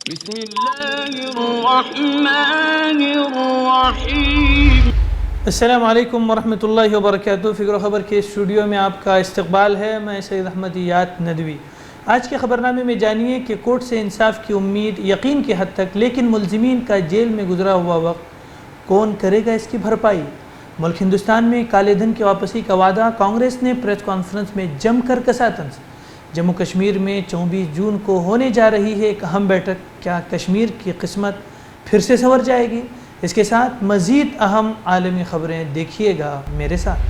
بسم اللہ الرحمن الرحیم۔ السلام علیکم ورحمۃ اللہ وبرکاتہ۔ فکر و خبر کے اسٹوڈیو میں آپ کا استقبال ہے۔ میں سید احمد یات ندوی۔ آج کے خبرنامے میں جانیے کہ کورٹ سے انصاف کی امید یقین کی حد تک، لیکن ملزمین کا جیل میں گزرا ہوا وقت کون کرے گا اس کی بھرپائی؟ ملک ہندوستان میں کالے دھن کی واپسی کا وعدہ، کانگریس نے پریس کانفرنس میں جم کر کسا طنز۔ جموں کشمیر میں 24 جون کو ہونے جا رہی ہے ایک اہم بیٹھک، کیا کشمیر کی قسمت پھر سے سنور جائے گی؟ اس کے ساتھ مزید اہم عالمی خبریں دیکھیے گا میرے ساتھ۔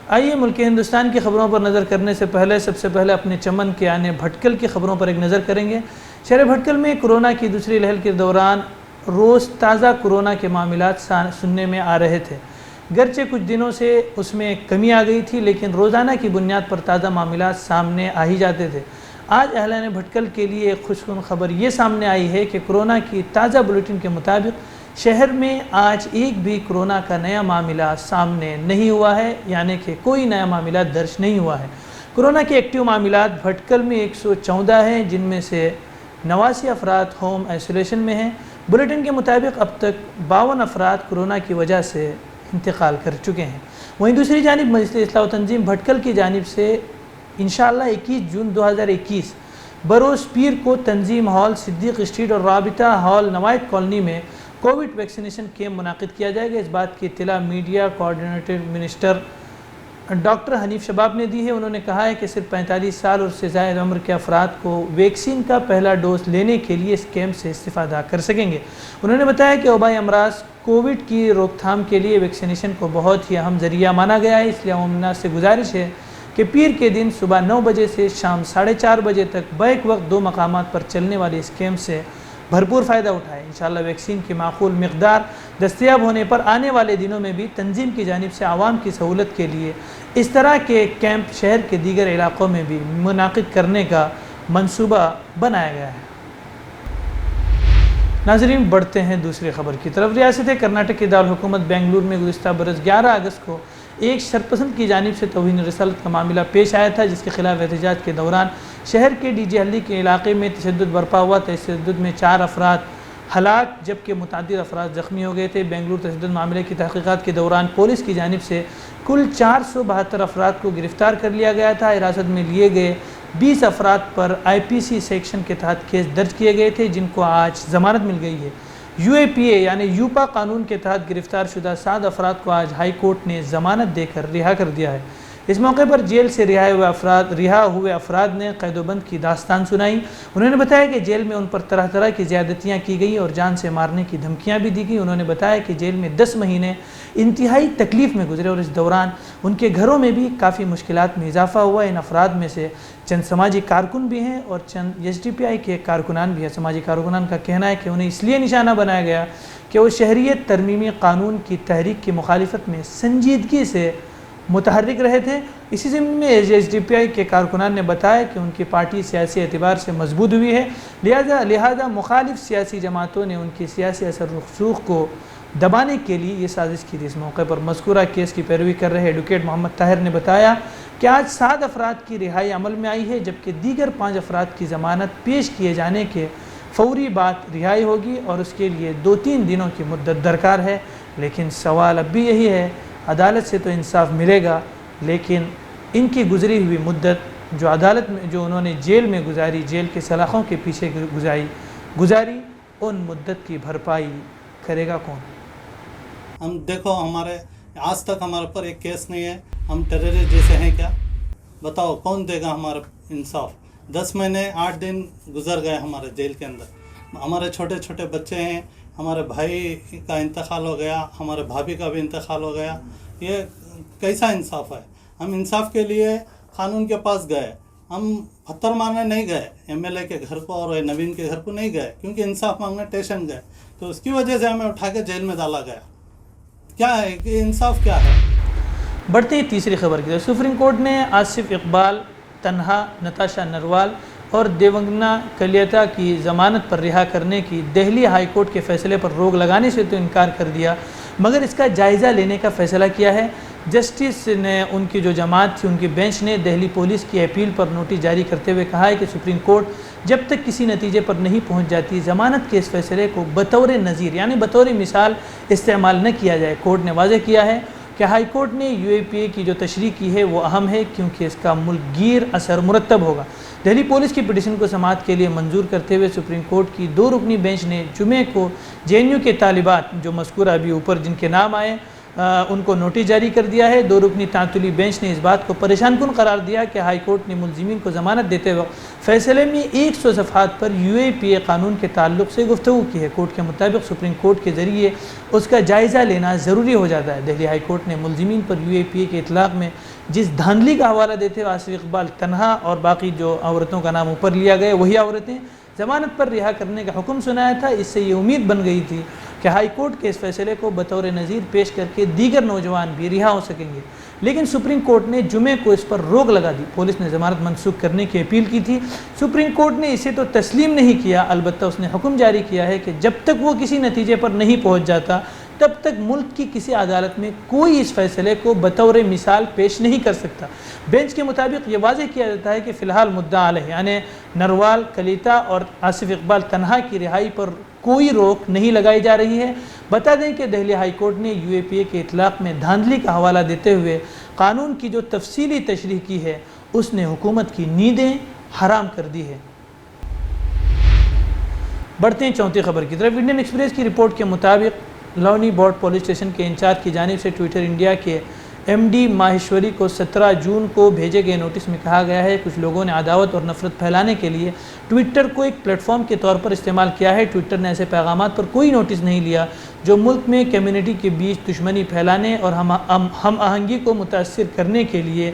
آئیے ملک ہندوستان کی خبروں پر نظر کرنے سے پہلے سب سے پہلے اپنے چمن کے آنے بھٹکل کی خبروں پر ایک نظر کریں گے۔ شہر بھٹکل میں کورونا کی دوسری لہر کے دوران روز تازہ کورونا کے معاملات سننے میں آ رہے تھے، گرچہ کچھ دنوں سے اس میں کمی آ گئی تھی، لیکن روزانہ کی بنیاد پر تازہ معاملات سامنے آ ہی جاتے تھے۔ آج اہلِ بھٹکل کے لیے ایک خوشگوار خبر یہ سامنے آئی ہے کہ کورونا کی تازہ بلیٹن کے مطابق شہر میں آج ایک بھی کورونا کا نیا معاملہ سامنے نہیں ہوا ہے، یعنی کہ کوئی نیا معاملہ درج نہیں ہوا ہے۔ کورونا کے ایکٹیو معاملات بھٹکل میں 114 ہیں، جن میں سے 89 افراد ہوم آئسولیشن میں ہیں۔ بلیٹن کے مطابق اب تک 52 افراد کورونا کی وجہ سے انتقال کر چکے ہیں۔ وہیں دوسری جانب مجلس اصلاح و تنظیم بھٹکل کی جانب سے انشاءاللہ 21 جون 2021 بروز پیر کو تنظیم ہال صدیق اسٹریٹ اور رابطہ ہال نوائد کالونی میں کووڈ ویکسینیشن کیمپ منعقد کیا جائے گا۔ اس بات کی اطلاع media coordinator minister doctor Hanif شباب نے دی ہے۔ انہوں نے کہا ہے کہ صرف 45 سال اور سے زائد عمر کے افراد کو ویکسین کا پہلا ڈوز لینے کے لیے اس کیمپ سے استفادہ کر سکیں گے۔ انہوں نے بتایا کہ وبائی امراض کووڈ کی روک تھام کے لیے ویکسینیشن کو بہت ہی اہم ذریعہ مانا گیا ہے، اس لیے عوام الناس سے گزارش ہے کہ پیر کے دن صبح 9 بجے سے شام 4:30 بجے تک بیک وقت 2 مقامات پر چلنے والے اس کیمپ سے بھرپور فائدہ اٹھائے۔ انشاءاللہ ویکسین کی معقول مقدار دستیاب ہونے پر آنے والے دنوں میں بھی تنظیم کی جانب سے عوام کی سہولت کے لیے اس طرح کے کیمپ شہر کے دیگر علاقوں میں بھی منعقد کرنے کا منصوبہ بنایا گیا ہے۔ ناظرین بڑھتے ہیں دوسری خبر کی طرف۔ ریاست کرناٹک کے دارالحکومت بنگلور میں گزشتہ برس 11 اگست کو ایک شرپسند کی جانب سے توہین رسالت کا معاملہ پیش آیا تھا، جس کے خلاف احتجاج کے دوران شہر کے ڈی جے ہلی کے علاقے میں تشدد برپا ہوا۔ تشدد میں 4 افراد ہلاک جبکہ متعدد افراد زخمی ہو گئے تھے۔ بنگلور تشدد معاملے کی تحقیقات کے دوران پولیس کی جانب سے کل 472 افراد کو گرفتار کر لیا گیا تھا۔ حراست میں لیے گئے 20 افراد پر IPC سیکشن کے تحت کیس درج کیے گئے تھے، جن کو آج ضمانت مل گئی ہے۔ UAPA یعنی یوپا قانون کے تحت گرفتار شدہ 7 افراد کو آج ہائی کورٹ نے ضمانت دے کر رہا کر دیا ہے۔ اس موقع پر جیل سے رہا ہوئے افراد نے قید و بند کی داستان سنائی۔ انہوں نے بتایا کہ جیل میں ان پر طرح طرح کی زیادتیاں کی گئی اور جان سے مارنے کی دھمکیاں بھی دی گئی۔ انہوں نے بتایا کہ جیل میں 10 مہینے انتہائی تکلیف میں گزرے اور اس دوران ان کے گھروں میں بھی کافی مشکلات میں اضافہ ہوا۔ ان افراد میں سے چند سماجی کارکن بھی ہیں اور چند SDPI کے کارکنان بھی ہیں۔ سماجی کارکنان کا کہنا ہے کہ انہیں اس لیے نشانہ بنایا گیا کہ وہ شہریت ترمیمی قانون کی تحریک کی مخالفت میں سنجیدگی سے متحرک رہے تھے۔ اسی ضمن میں SDPI کے کارکنان نے بتایا کہ ان کی پارٹی سیاسی اعتبار سے مضبوط ہوئی ہے، لہذا مخالف سیاسی جماعتوں نے ان کی سیاسی اثر رسوخ کو دبانے کے لیے یہ سازش کی تھی۔ اس موقع پر مذکورہ کیس کی پیروی کر رہے ایڈوکیٹ محمد طاہر نے بتایا کہ آج 7 افراد کی رہائی عمل میں آئی ہے، جبکہ دیگر 5 افراد کی ضمانت پیش کیے جانے کے فوری بعد رہائی ہوگی اور اس کے لیے 2-3 دنوں کی مدت درکار ہے۔ لیکن سوال اب بھی یہی ہے، عدالت سے تو انصاف ملے گا، لیکن ان کی گزری ہوئی مدت جو عدالت میں جو انہوں نے جیل میں گزاری، جیل کے سلاخوں کے پیچھے گزاری، ان مدت کی بھرپائی کرے گا کون؟ ہم دیکھو ہمارے آج تک ہمارے پر ایک کیس نہیں ہے، ہم ٹیررسٹ جیسے ہیں کیا؟ بتاؤ کون دے گا ہمارا انصاف؟ 10 مہینے 8 دن گزر گئے ہمارے جیل کے اندر، ہمارے چھوٹے چھوٹے بچے ہیں، ہمارے بھائی کا انتقال ہو گیا، ہمارے بھابھی کا بھی انتقال ہو گیا۔ یہ کیسا انصاف ہے؟ ہم انصاف کے لیے قانون کے پاس گئے، ہم پتھر مارنے نہیں گئے، MLA کے گھر کو اور نوین کے گھر کو نہیں گئے، کیونکہ انصاف مانگنے اسٹیشن گئے، تو اس کی وجہ سے ہمیں اٹھا کے جیل میں ڈالا گیا۔ کیا ہے کہ انصاف کیا ہے؟ بڑھتے ہی تیسری خبر کی طرف۔ سپریم کورٹ نے آصف اقبال، تنہا، نتاشا نروال اور دیونگنا کلیتا کی ضمانت پر رہا کرنے کی دہلی ہائی کورٹ کے فیصلے پر روک لگانے سے تو انکار کر دیا، مگر اس کا جائزہ لینے کا فیصلہ کیا ہے۔ جسٹس نے ان کی جو جماعت تھی ان کی بینچ نے دہلی پولیس کی اپیل پر نوٹس جاری کرتے ہوئے کہا ہے کہ سپریم کورٹ جب تک کسی نتیجے پر نہیں پہنچ جاتی ضمانت کے اس فیصلے کو بطور نظیر یعنی بطور مثال استعمال نہ کیا جائے۔ کورٹ نے واضح کیا ہے کہ ہائی کورٹ نے UAPA کی جو تشریح کی ہے وہ اہم ہے کیونکہ اس کا ملک گیر اثر مرتب ہوگا۔ دہلی پولیس کی پٹیشن کو سماعت کے لیے منظور کرتے ہوئے سپریم کورٹ کی 2 رکنی بینچ نے جمعے کو JNU کے طالبات جو مذکورہ ابھی اوپر جن کے نام آئے ان کو نوٹس جاری کر دیا ہے۔ 2 رکنی تعطلی بینچ نے اس بات کو پریشان کن قرار دیا کہ ہائی کورٹ نے ملزمین کو ضمانت دیتے وقت فیصلے میں 100 صفحات پر UAPA قانون کے تعلق سے گفتگو کی ہے۔ کورٹ کے مطابق سپریم کورٹ کے ذریعے اس کا جائزہ لینا ضروری ہو جاتا ہے۔ دہلی ہائی کورٹ نے ملزمین پر UAPA کے اطلاق میں جس دھاندلی کا حوالہ دیتے ہوئے آصف اقبال تنہا اور باقی جو عورتوں کا نام اوپر لیا گیا وہی عورتیں ضمانت پر رہا کرنے کا حکم سنایا تھا، اس سے یہ امید بن گئی تھی کہ ہائی کورٹ کے اس فیصلے کو بطور نظیر پیش کر کے دیگر نوجوان بھی رہا ہو سکیں گے، لیکن سپریم کورٹ نے جمعے کو اس پر روک لگا دی۔ پولیس نے ضمانت منسوخ کرنے کی اپیل کی تھی، سپریم کورٹ نے اسے تو تسلیم نہیں کیا، البتہ اس نے حکم جاری کیا ہے کہ جب تک وہ کسی نتیجے پر نہیں پہنچ جاتا تب تک ملک کی کسی عدالت میں کوئی اس فیصلے کو بطور مثال پیش نہیں کر سکتا۔ بینچ کے مطابق یہ واضح کیا جاتا ہے کہ فی الحال مدعا علیہ یعنی نروال، کلیتا اور آصف اقبال تنہا کی رہائی پر کوئی روک نہیں لگائی جا رہی ہے۔ بتا دیں کہ دہلی ہائی کورٹ نے UAPA کے اطلاق میں دھاندلی کا حوالہ دیتے ہوئے قانون کی جو تفصیلی تشریح کی ہے اس نے حکومت کی نیندیں حرام کر دی ہے۔ بڑھتے ہیں چوتھی خبر کی طرف۔ انڈین ایکسپریس کی رپورٹ کے مطابق لونی بورڈ پولیس اسٹیشن کے انچارج کی جانب سے ٹویٹر انڈیا کے MD ماہیشوری کو 17 جون کو بھیجے گئے نوٹس میں کہا گیا ہے کچھ لوگوں نے عداوت اور نفرت پھیلانے کے لیے ٹویٹر کو ایک پلیٹ فارم کے طور پر استعمال کیا ہے۔ ٹویٹر نے ایسے پیغامات پر کوئی نوٹس نہیں لیا جو ملک میں کمیونٹی کے بیچ دشمنی پھیلانے اور ہم آہنگی کو متاثر کرنے کے لیے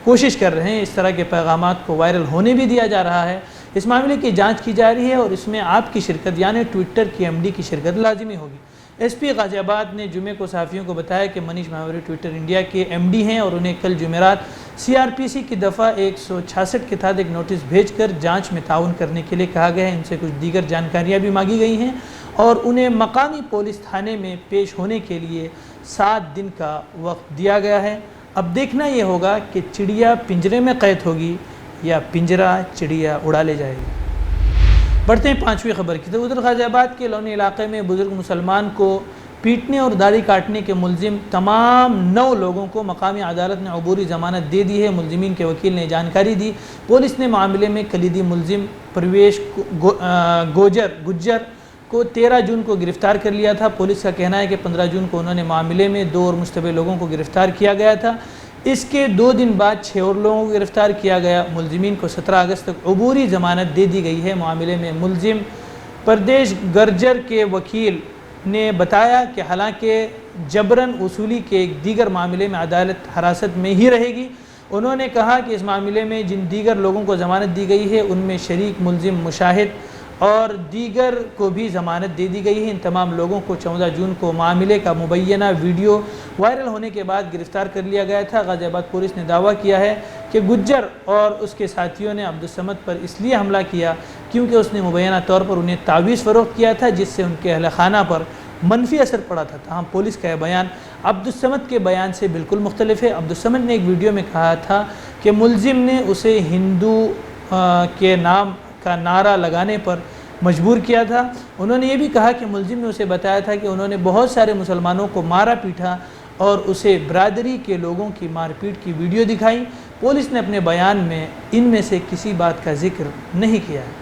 کوشش کر رہے ہیں۔ اس طرح کے پیغامات کو وائرل ہونے بھی دیا جا رہا ہے۔ اس معاملے کی جانچ کی جا رہی ہے اور اس میں آپ کی شرکت یعنی ٹویٹر کی MD کی شرکت لازمی ہوگی۔ SP غازی آباد نے جمعے کو صحافیوں کو بتایا کہ منیش مہاوری ٹویٹر انڈیا کے MD ہیں اور انہیں کل جمعرات CRPC کی دفعہ 166 کے تحت ایک نوٹس بھیج کر جانچ میں تعاون کرنے کے لیے کہا گیا ہے۔ ان سے کچھ دیگر جانکاریاں بھی مانگی گئی ہیں اور انہیں مقامی پولیس تھانے میں پیش ہونے کے لیے 7 دن کا وقت دیا گیا ہے۔ اب دیکھنا یہ ہوگا کہ چڑیا پنجرے میں قید ہوگی یا پنجرہ چڑیا اڑا لے جائے گی۔ بڑھتے ہیں 5ویں خبر کی طرف۔ ادھر غازی آباد کے لونی علاقے میں بزرگ مسلمان کو پیٹنے اور داڑھی کاٹنے کے ملزم تمام 9 لوگوں کو مقامی عدالت نے عبوری ضمانت دے دی ہے۔ ملزمین کے وکیل نے جانکاری دی۔ پولیس نے معاملے میں کلیدی ملزم پرویش گجر کو 13 جون کو گرفتار کر لیا تھا۔ پولیس کا کہنا ہے کہ 15 جون کو انہوں نے معاملے میں 2 اور مشتبہ لوگوں کو گرفتار کیا گیا تھا۔ اس کے 2 دن بعد 6 اور لوگوں کو گرفتار کیا گیا۔ ملزمین کو 17 اگست تک عبوری ضمانت دے دی گئی ہے۔ معاملے میں ملزم پردیش گرجر کے وکیل نے بتایا کہ حالانکہ جبراً وصولی کے ایک دیگر معاملے میں عدالت حراست میں ہی رہے گی۔ انہوں نے کہا کہ اس معاملے میں جن دیگر لوگوں کو ضمانت دی گئی ہے ان میں شریک ملزم مشاہد اور دیگر کو بھی ضمانت دے دی گئی ہے۔ ان تمام لوگوں کو 14 جون کو معاملے کا مبینہ ویڈیو وائرل ہونے کے بعد گرفتار کر لیا گیا تھا۔ غازی آباد پولیس نے دعویٰ کیا ہے کہ گجر اور اس کے ساتھیوں نے عبدالصمد پر اس لیے حملہ کیا کیونکہ اس نے مبینہ طور پر انہیں تعویذ فروخت کیا تھا جس سے ان کے اہل خانہ پر منفی اثر پڑا تھا۔ تاہم پولیس کا یہ بیان عبدالصمد کے بیان سے بالکل مختلف ہے۔ عبدالصمد نے ایک ویڈیو میں کہا تھا کہ ملزم نے اسے ہندو کے نام کا نعرہ لگانے پر مجبور کیا تھا۔ انہوں نے یہ بھی کہا کہ ملزم نے اسے بتایا تھا کہ انہوں نے بہت سارے مسلمانوں کو مارا پیٹا اور اسے برادری کے لوگوں کی مار پیٹ کی ویڈیو دکھائی۔ پولیس نے اپنے بیان میں ان میں سے کسی بات کا ذکر نہیں کیا ہے۔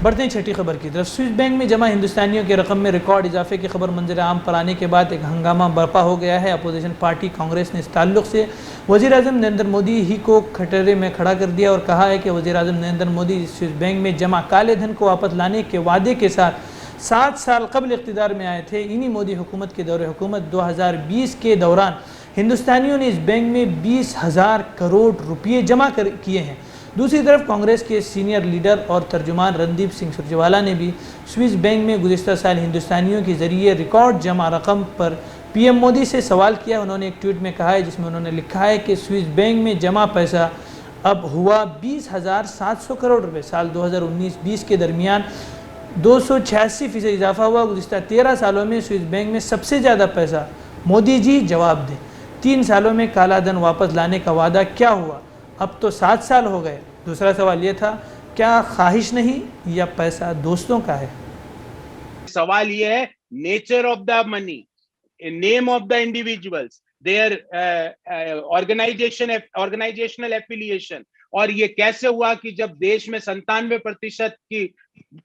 بڑھتے ہیں 6ٹھی خبر کی طرف۔ سوئس بینک میں جمع ہندوستانیوں کے رقم میں ریکارڈ اضافے کی خبر منظر عام پر آنے کے بعد ایک ہنگامہ برپا ہو گیا ہے۔ اپوزیشن پارٹی کانگریس نے اس تعلق سے وزیر اعظم نریندر مودی ہی کو کھٹرے میں کھڑا کر دیا اور کہا ہے کہ وزیر اعظم نریندر مودی سوئس بینک میں جمع کالے دھن کو واپس لانے کے وعدے کے ساتھ 7 سال قبل اقتدار میں آئے تھے۔ انہی مودی حکومت کے دور حکومت 2020 کے دوران ہندوستانیوں نے اس بینک میں 20,000 کروڑ روپے جمع کیے ہیں۔ دوسری طرف کانگریس کے سینئر لیڈر اور ترجمان رندیپ سنگھ سرجیوالا نے بھی سوئس بینک میں گزشتہ سال ہندوستانیوں کے ذریعے ریکارڈ جمع رقم پر PM مودی سے سوال کیا۔ انہوں نے ایک ٹویٹ میں کہا ہے جس میں انہوں نے لکھا ہے کہ سوئس بینک میں جمع پیسہ اب ہوا 20,700 کروڑ روپے۔ سال 2019-20 کے درمیان 286% اضافہ ہوا گزشتہ 13 سالوں میں سوئس بینک میں سب سے زیادہ پیسہ. مودی جی جواب دیں, 3 سالوں میں کالا دھن واپس لانے کا وعدہ کیا ہوا؟ اب تو 7 سال ہو گئے. دوسرا سوال یہ تھا, کیا خواہش نہیں یا پیسہ دوستوں کا ہے؟ سوال یہ ہے, nature of the money, name of the individuals, their organisational affiliation, اور یہ کیسے ہوا کہ جب دیش میں 97% کی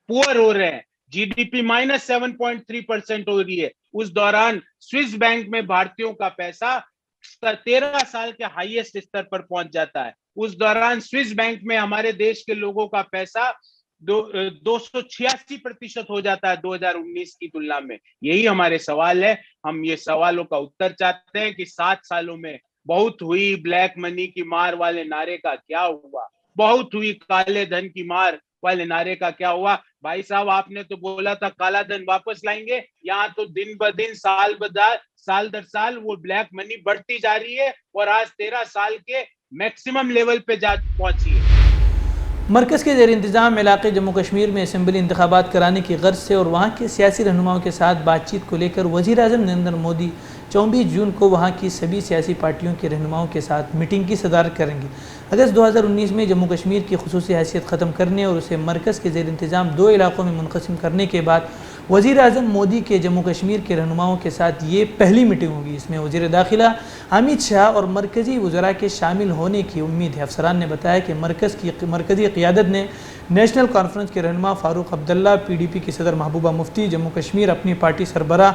پور ہو رہے ہیں, جی ڈی پی -7.3% ہو رہی ہے, اس دوران سوئس بینک میں بھارتیوں کا پیسہ 13 سال کے ہائیسٹ استر پر پہنچ جاتا ہے. اس دوران سوئس بینک میں ہمارے دیش کے لوگوں کا پیسہ 286% ہو جاتا ہے 2019 کی تلنا میں. یہی ہمارے سوال ہے. ہم یہ سوالوں کا اتر چاہتے ہیں کہ 7 سالوں میں بہت ہوئی بلیک منی کی مار والے نعرے کا کیا ہوا, بہت ہوئی کالے دھن کی مار والے نعرے کا کیا ہوا؟ بھائی صاحب, آپ نے تو بولا تھا کالا دھن واپس لائیں گے, یہاں تو دن بدن سال در سال وہ بلیک منی بڑھتی جا رہی ہے اور آج 13 سال کے میکسیمم لیول پہ جا پہنچی ہے. مرکز کے زیر انتظام علاقے جموں کشمیر میں اسمبلی انتخابات کرانے کی غرض سے اور وہاں کے سیاسی رہنماؤں کے ساتھ بات چیت کو لے کر وزیر اعظم نریندر مودی 24 جون کو وہاں کی سبھی سیاسی پارٹیوں کے رہنماؤں کے ساتھ میٹنگ کی صدارت کریں گے. اگست 2019 میں جموں کشمیر کی خصوصی حیثیت ختم کرنے اور اسے مرکز کے زیر انتظام 2 علاقوں میں منقسم کرنے کے بعد وزیر اعظم مودی کے جموں کشمیر کے رہنماؤں کے ساتھ یہ پہلی میٹنگ ہوگی. اس میں وزیر داخلہ امیت شاہ اور مرکزی وزراء کے شامل ہونے کی امید ہے. افسران نے بتایا کہ مرکزی قیادت نے نیشنل کانفرنس کے رہنما Farooq Abdullah, P D P کی صدر محبوبہ مفتی, جموں کشمیر اپنی پارٹی سربراہ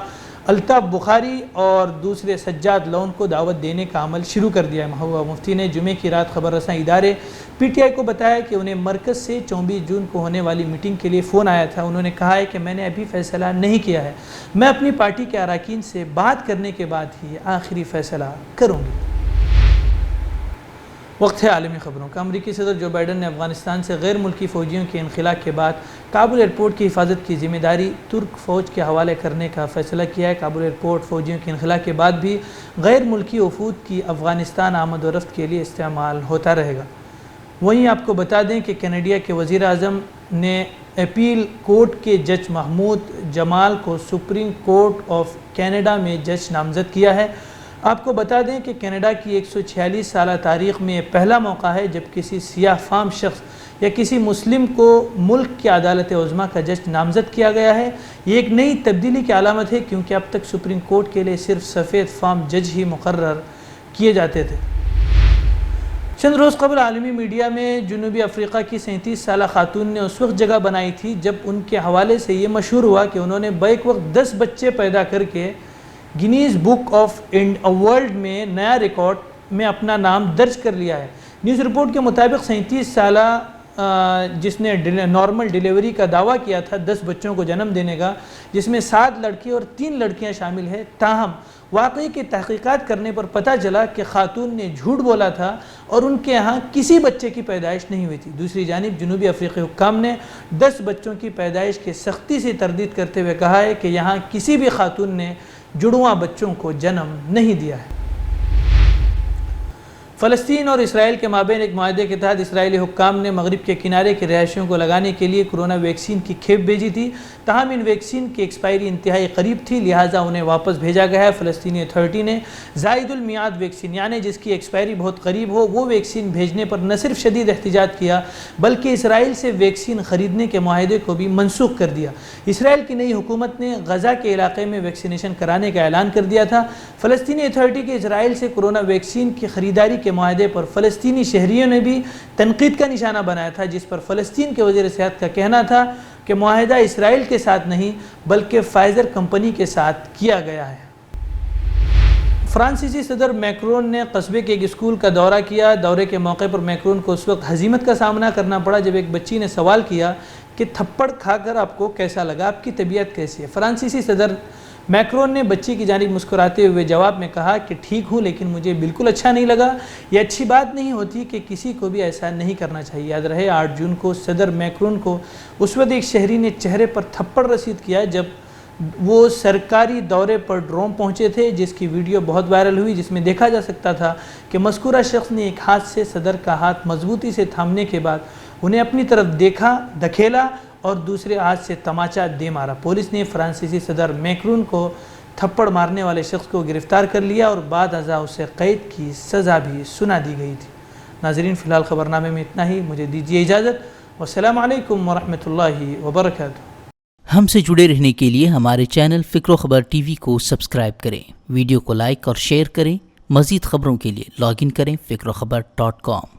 الطاف بخاری اور دوسرے سجاد لون کو دعوت دینے کا عمل شروع کر دیا ہے. محبوبہ مفتی نے جمعے کی رات خبر رساں ادارے پی ٹی آئی کو بتایا کہ انہیں مرکز سے 24 جون کو ہونے والی میٹنگ کے لیے فون آیا تھا. انہوں نے کہا ہے کہ میں نے ابھی فیصلہ نہیں کیا ہے, میں اپنی پارٹی کے اراکین سے بات کرنے کے بعد ہی آخری فیصلہ کروں گی. وقت ہے عالمی خبروں کا. امریکی صدر جو بائیڈن نے افغانستان سے غیر ملکی فوجیوں کے انخلا کے بعد کابل ایئرپورٹ کی حفاظت کی ذمہ داری ترک فوج کے حوالے کرنے کا فیصلہ کیا ہے. کابل ایئرپورٹ فوجیوں کے انخلا کے بعد بھی غیر ملکی وفود کی افغانستان آمد و رفت کے لیے استعمال ہوتا رہے گا. وہیں آپ کو بتا دیں کہ کینیڈیا کے وزیر اعظم نے اپیل کورٹ کے جج محمود جمال کو سپریم کورٹ آف کینیڈا میں جج نامزد کیا ہے. آپ کو بتا دیں کہ کینیڈا کی 146 سالہ تاریخ میں پہلا موقع ہے جب کسی سیاہ فام شخص یا کسی مسلم کو ملک کی عدالت عظمیٰ کا جج نامزد کیا گیا ہے. یہ ایک نئی تبدیلی کی علامت ہے کیونکہ اب تک سپریم کورٹ کے لیے صرف سفید فام جج ہی مقرر کیے جاتے تھے. چند روز قبل عالمی میڈیا میں جنوبی افریقہ کی 37 سالہ خاتون نے اس وقت جگہ بنائی تھی جب ان کے حوالے سے یہ مشہور ہوا کہ انہوں نے بیک وقت 10 بچے پیدا کر کے گینیز بک آف ورلڈ میں نیا ریکارڈ میں اپنا نام درج کر لیا ہے. نیوز رپورٹ کے مطابق 37 سالہ جس نے نارمل ڈیلیوری کا دعویٰ کیا تھا 10 بچوں کو جنم دینے کا, جس میں 7 لڑکے اور 3 لڑکیاں شامل ہیں, تاہم واقعی کی تحقیقات کرنے پر پتہ چلا کہ خاتون نے جھوٹ بولا تھا اور ان کے ہاں کسی بچے کی پیدائش نہیں ہوئی تھی. دوسری جانب جنوبی افریقی حکام نے 10 بچوں کی پیدائش کے سختی سے تردید کرتے ہوئے کہا ہے کہ یہاں کسی بھی خاتون نے جڑواں بچوں کو جنم نہیں دیا ہے. فلسطین اور اسرائیل کے مابین ایک معاہدے کے تحت اسرائیلی حکام نے مغرب کے کنارے کے رہائشیوں کو لگانے کے لیے کرونا ویکسین کی کھیپ بھیجی تھی, تاہم ان ویکسین کی ایکسپائری انتہائی قریب تھی, لہٰذا انہیں واپس بھیجا گیا ہے. فلسطینی اتھارٹی نے زائد المیعاد ویکسین یعنی جس کی ایکسپائری بہت قریب ہو وہ ویکسین بھیجنے پر نہ صرف شدید احتجاج کیا بلکہ اسرائیل سے ویکسین خریدنے کے معاہدے کو بھی منسوخ کر دیا. اسرائیل کی نئی حکومت نے غزہ کے علاقے میں ویکسینیشن کرانے کا اعلان کر دیا تھا. فلسطینی اتھارٹی کے اسرائیل سے کرونا ویکسین کی خریداری کے معاہدے پر فلسطینی شہریوں نے بھی تنقید کا نشانہ بنایا تھا, جس پر فلسطین کے وزیر صحت کا کہنا تھا کہ معاہدہ اسرائیل کے ساتھ نہیں بلکہ فائزر کمپنی کے ساتھ کیا گیا ہے. فرانسیسی صدر میکرون نے قصبے کے ایک اسکول کا دورہ کیا. دورے کے موقع پر میکرون کو اس وقت ہزیمت کا سامنا کرنا پڑا جب ایک بچی نے سوال کیا کہ تھپڑ کھا کر آپ کو کیسا لگا, آپ کی طبیعت کیسی ہے. فرانسیسی صدر میکرون نے بچی کی جانب مسکراتے ہوئے جواب میں کہا کہ ٹھیک ہوں لیکن مجھے بالکل اچھا نہیں لگا. یہ اچھی بات نہیں ہوتی کہ کسی کو بھی ایسا نہیں کرنا چاہیے. یاد رہے 8 جون کو صدر میکرون کو اس وقت ایک شہری نے چہرے پر تھپڑ رسید کیا جب وہ سرکاری دورے پر ڈروم پہنچے تھے, جس کی ویڈیو بہت وائرل ہوئی, جس میں دیکھا جا سکتا تھا کہ مذکورہ شخص نے ایک ہاتھ سے صدر کا ہاتھ مضبوطی سے تھامنے کے بعد انہیں اپنی طرف دیکھا, دھکیلا اور دوسرے ہاتھ سے تماچا دے مارا۔ پولیس نے فرانسیسی صدر میکرون کو تھپڑ مارنے والے شخص کو گرفتار کر لیا اور بعد ازاں اسے قید کی سزا بھی سنا دی گئی تھی۔ ناظرین، فی الحال خبرنامے میں اتنا ہی، مجھے دیجیے اجازت، والسلام علیکم ورحمۃ اللہ وبرکاتہ۔ ہم سے جڑے رہنے کے لیے ہمارے چینل فکر و خبر ٹی وی کو سبسکرائب کریں، ویڈیو کو لائک اور شیئر کریں۔ مزید خبروں کے لیے لاگ ان کریں فکروخبر.com۔